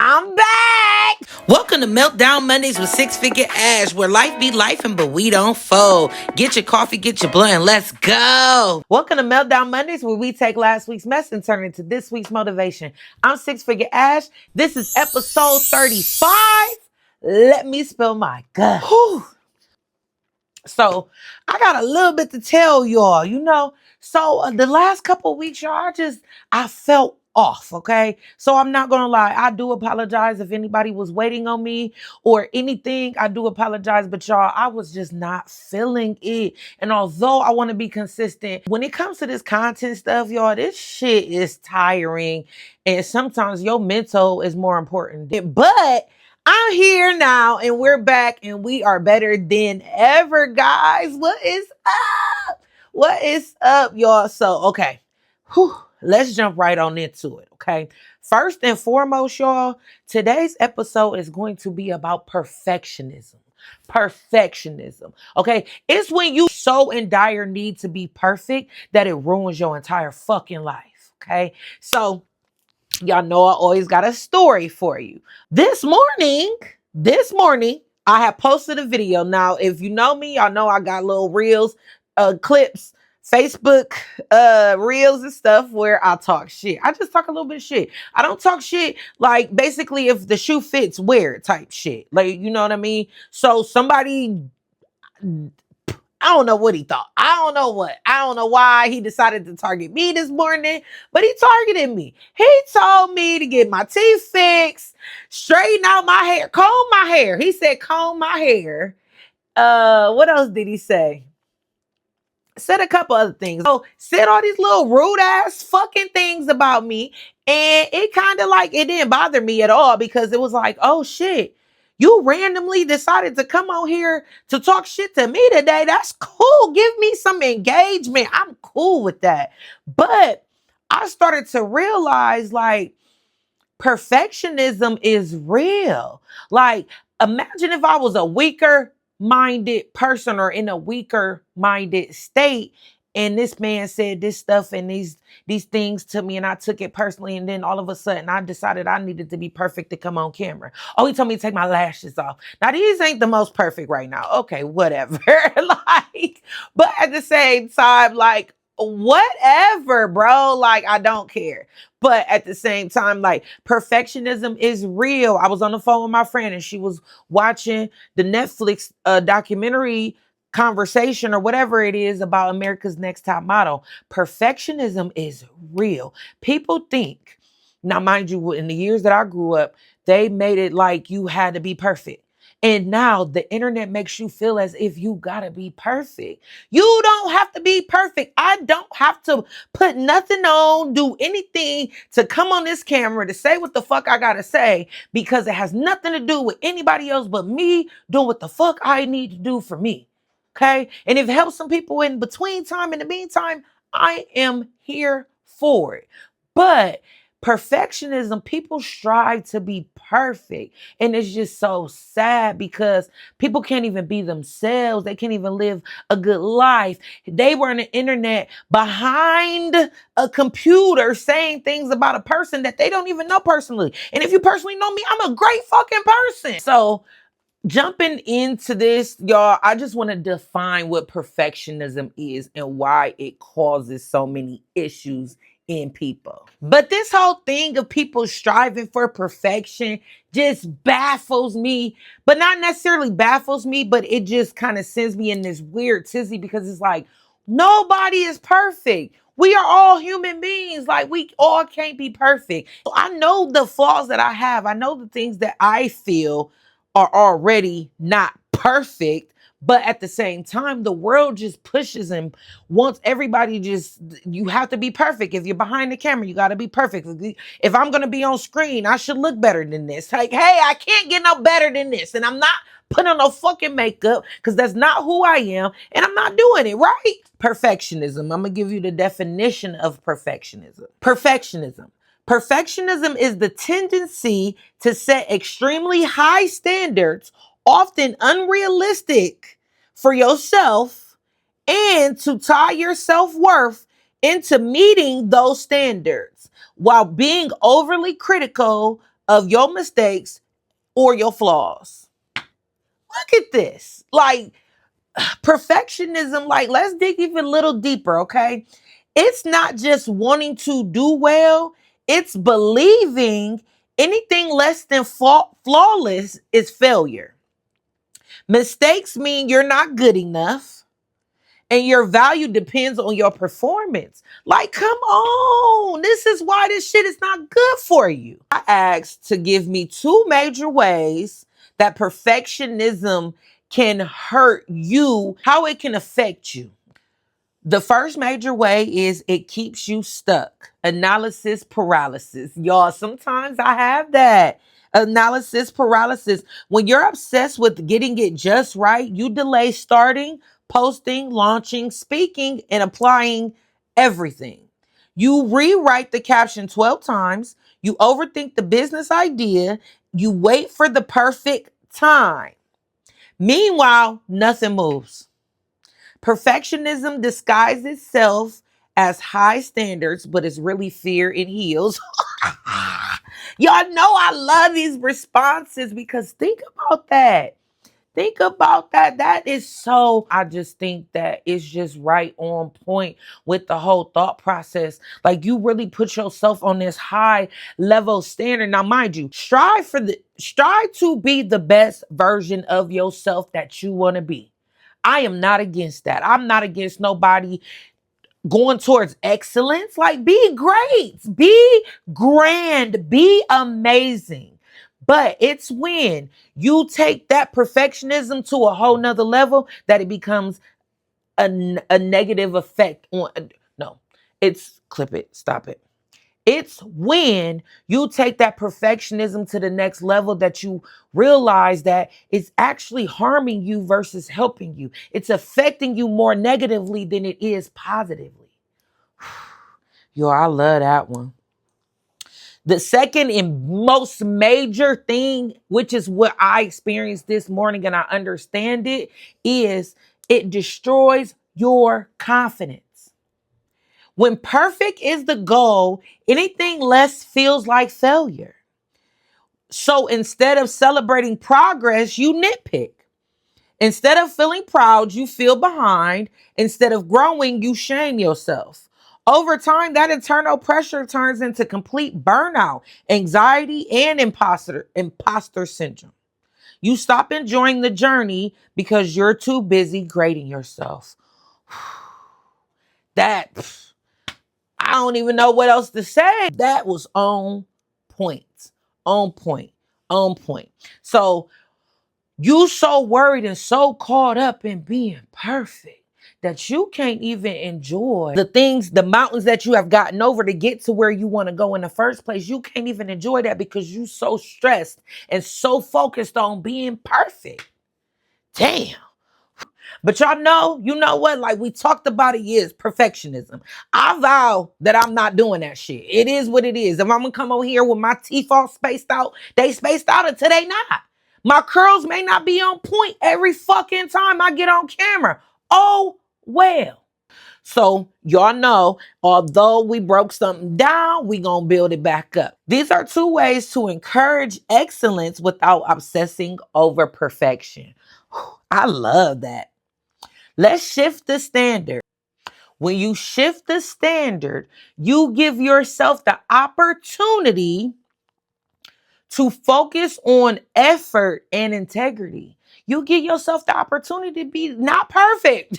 I'm back. Welcome to Meltdown Mondays with Six Figure Ash, where life be lifing, but we don't fold. Get your coffee, get your blunt, and let's go. Welcome to Meltdown Mondays, where we take last week's mess and turn it into this week's motivation. I'm Six Figure Ash. This is episode 35. Let me spill my guts. So I got a little bit to tell y'all, So the last couple of weeks, y'all, I felt off, okay? So I'm not gonna lie. I do apologize if anybody was waiting on me or anything. I do apologize, but y'all, I was just not feeling it. And although I want to be consistent, when it comes to this content stuff, y'all, this shit is tiring. And sometimes your mental is more important. But I'm here now and we're back and we are better than ever, guys. What is up? What is up, y'all? So, okay. Let's jump right on into it, okay? First and foremost, y'all, today's episode is going to be about perfectionism. Perfectionism, okay? It's when you so in dire need to be perfect that it ruins your entire fucking life, okay? So, y'all know I always got a story for you. This morning, I have posted a video. Now, if you know me, y'all know I got little reels, clips, Facebook reels and stuff where I talk shit. I just talk a little bit of shit. I don't talk shit like basically if the shoe fits, wear it type shit. Like, you know what I mean? So somebody, I don't know what he thought. I don't know what. I don't know why he decided to target me this morning, but he targeted me. He told me to get my teeth fixed, straighten out my hair, comb my hair. He said comb my hair. What else did he say? Said a couple other things. So said all these little rude ass fucking things about me. And it kind of like, it didn't bother me at all because it was like, oh shit, you randomly decided to come on here to talk shit to me today. That's cool. Give me some engagement. I'm cool with that. But I started to realize like perfectionism is real. Like, imagine if I was a weaker minded person or in a weaker minded state and this man said this stuff and these things to me and I took it personally, and then all of a sudden I decided I needed to be perfect to come on camera. Oh, he told me to take my lashes off. Now these ain't the most perfect right now. Okay, whatever. Like, but at the same time, like, whatever, bro. Like, I don't care. But at the same time, like, perfectionism is real. I was on the phone with my friend and she was watching the Netflix documentary conversation or whatever it is about America's Next Top Model. Perfectionism is real. People think, now mind you, in the years that I grew up, they made it like you had to be perfect. And now the internet makes you feel as if you gotta be perfect. You don't have to be perfect. I don't have to put nothing on, do anything to come on this camera to say what the fuck I gotta say because it has nothing to do with anybody else but me doing what the fuck I need to do for me. Okay? And if it helps some people in between time, in the meantime, I am here for it. But perfectionism, people strive to be perfect. And it's just so sad because people can't even be themselves. They can't even live a good life. They were on the internet behind a computer saying things about a person that they don't even know personally. And if you personally know me, I'm a great fucking person. So jumping into this, y'all, I just want to define what perfectionism is and why it causes so many issues in people. But this whole thing of people striving for perfection just baffles me, but not necessarily baffles me, but it just kind of sends me in this weird tizzy because it's like, nobody is perfect. We are all human beings. Like, we all can't be perfect. So I know the flaws that I have. I know the things that I feel are already not perfect, but at the same time, the world just pushes and wants everybody you have to be perfect. If you're behind the camera, you got to be perfect. If I'm going to be on screen, I should look better than this. Like, hey, I can't get no better than this. And I'm not putting on no fucking makeup because that's not who I am. And I'm not doing it, right? Perfectionism. I'm going to give you the definition of perfectionism. Perfectionism is the tendency to set extremely high standards, often unrealistic, for yourself and to tie your self-worth into meeting those standards while being overly critical of your mistakes or your flaws. Look at this. Like, perfectionism, like, let's dig even a little deeper, okay? It's not just wanting to do well, it's believing anything less than flawless is failure. Mistakes mean you're not good enough and your value depends on your performance. Like, come on. This is why this shit is not good for you. I asked to give me two major ways that perfectionism can hurt you, how it can affect you. The first major way is it keeps you stuck. Analysis paralysis. Y'all, sometimes I have that. Analysis paralysis. When you're obsessed with getting it just right, you delay starting, posting, launching, speaking, and applying everything. You rewrite the caption 12 times. You overthink the business idea. You wait for the perfect time. Meanwhile, nothing moves. Perfectionism disguises itself as high standards, but it's really fear in heels. Y'all know I love these responses because think about that. Think about that. That is so, I just think that it's just right on point with the whole thought process. Like, you really put yourself on this high level standard. Now, mind you, strive to be the best version of yourself that you want to be. I am not against that. I'm not against nobody going towards excellence. Like, be great, be grand, be amazing. But it's when you take that perfectionism to a whole nother level that it becomes a negative effect on. No, it's clip it, stop it. It's when you take that perfectionism to the next level that you realize that it's actually harming you versus helping you. It's affecting you more negatively than it is positively. Yo, I love that one. The second and most major thing, which is what I experienced this morning and I understand it, is it destroys your confidence. When perfect is the goal, anything less feels like failure. So instead of celebrating progress, you nitpick. Instead of feeling proud, you feel behind. Instead of growing, you shame yourself. Over time, that internal pressure turns into complete burnout, anxiety, and imposter syndrome. You stop enjoying the journey because you're too busy grading yourself. That, I don't even know what else to say. That was on point, on point, on point. So you so worried and so caught up in being perfect that you can't even enjoy the things, the mountains that you have gotten over to get to where you want to go in the first place. You can't even enjoy that because you so stressed and so focused on being perfect. Damn. But y'all know, you know what? Like we talked about it years, perfectionism. I vow that I'm not doing that shit. It is what it is. If I'm gonna come over here with my teeth all spaced out, they spaced out until they not. My curls may not be on point every fucking time I get on camera. Oh, well. So y'all know, although we broke something down, we gonna build it back up. These are two ways to encourage excellence without obsessing over perfection. I love that. Let's shift the standard. When you shift the standard, you give yourself the opportunity to focus on effort and integrity. You give yourself the opportunity to be not perfect.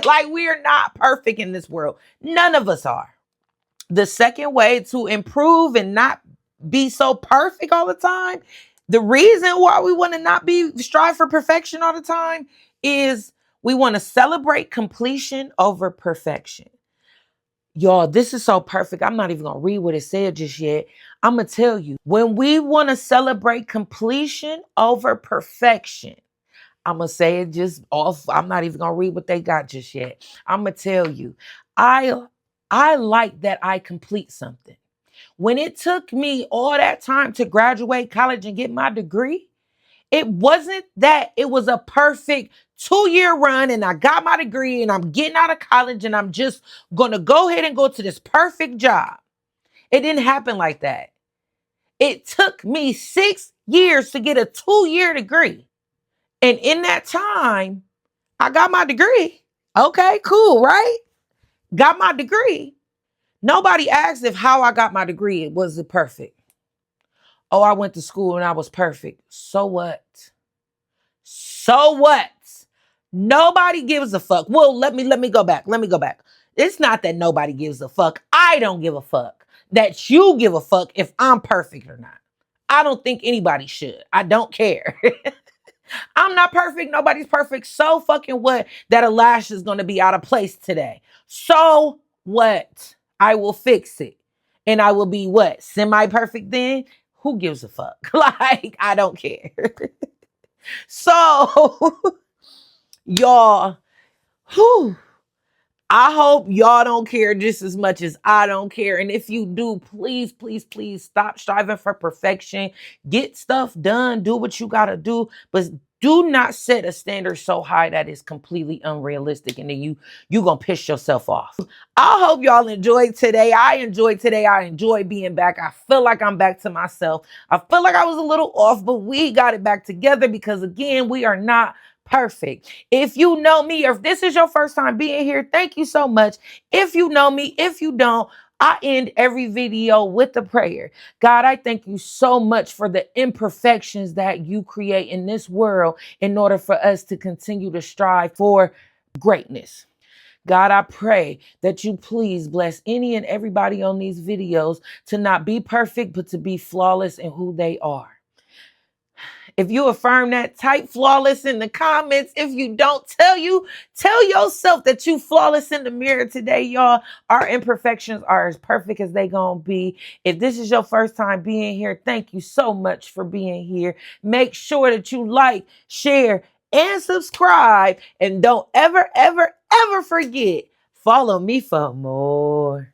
Like, we are not perfect in this world. None of us are. The second way to improve and not be so perfect all the time, the reason why we want to not be strive for perfection all the time is we want to celebrate completion over perfection. Y'all, this is so perfect. I'm not even going to read what it said just yet. I'm going to tell you, when we want to celebrate completion over perfection, I'm going to say it just off. I'm not even going to read what they got just yet. I'm going to tell you, I like that I complete something. When it took me all that time to graduate college and get my degree, it wasn't that it was a perfect 2-year run and I got my degree and I'm getting out of college and I'm just going to go ahead and go to this perfect job. It didn't happen like that. It took me 6 years to get a 2-year degree. And in that time, I got my degree. Okay, cool, right? Got my degree. Nobody asked if how I got my degree was it perfect. Oh, I went to school and I was perfect. So what? So what? Nobody gives a fuck. Well, let me go back. Let me go back. It's not that nobody gives a fuck. I don't give a fuck that you give a fuck if I'm perfect or not. I don't think anybody should. I don't care. I'm not perfect. Nobody's perfect. So fucking what that a lash is going to be out of place today. So what? I will fix it. And I will be what? Semi-perfect then? Who gives a fuck? Like, I don't care. So, y'all, whew, I hope y'all don't care just as much as I don't care. And if you do, please, please, please stop striving for perfection. Get stuff done. Do what you got to do. But do not set a standard so high that it's completely unrealistic and then you going to piss yourself off. I hope y'all enjoyed today. I enjoyed today. I enjoy being back. I feel like I'm back to myself. I feel like I was a little off, but we got it back together because, again, we are not perfect. If you know me or if this is your first time being here, thank you so much. If you know me, if you don't, I end every video with a prayer. God, I thank you so much for the imperfections that you create in this world in order for us to continue to strive for greatness. God, I pray that you please bless any and everybody on these videos to not be perfect, but to be flawless in who they are. If you affirm that, type flawless in the comments. If you don't, tell yourself that you flawless in the mirror today, y'all. Our imperfections are as perfect as they gonna be. If this is your first time being here, thank you so much for being here. Make sure that you like, share, and subscribe. And don't ever, ever, ever forget, follow me for more.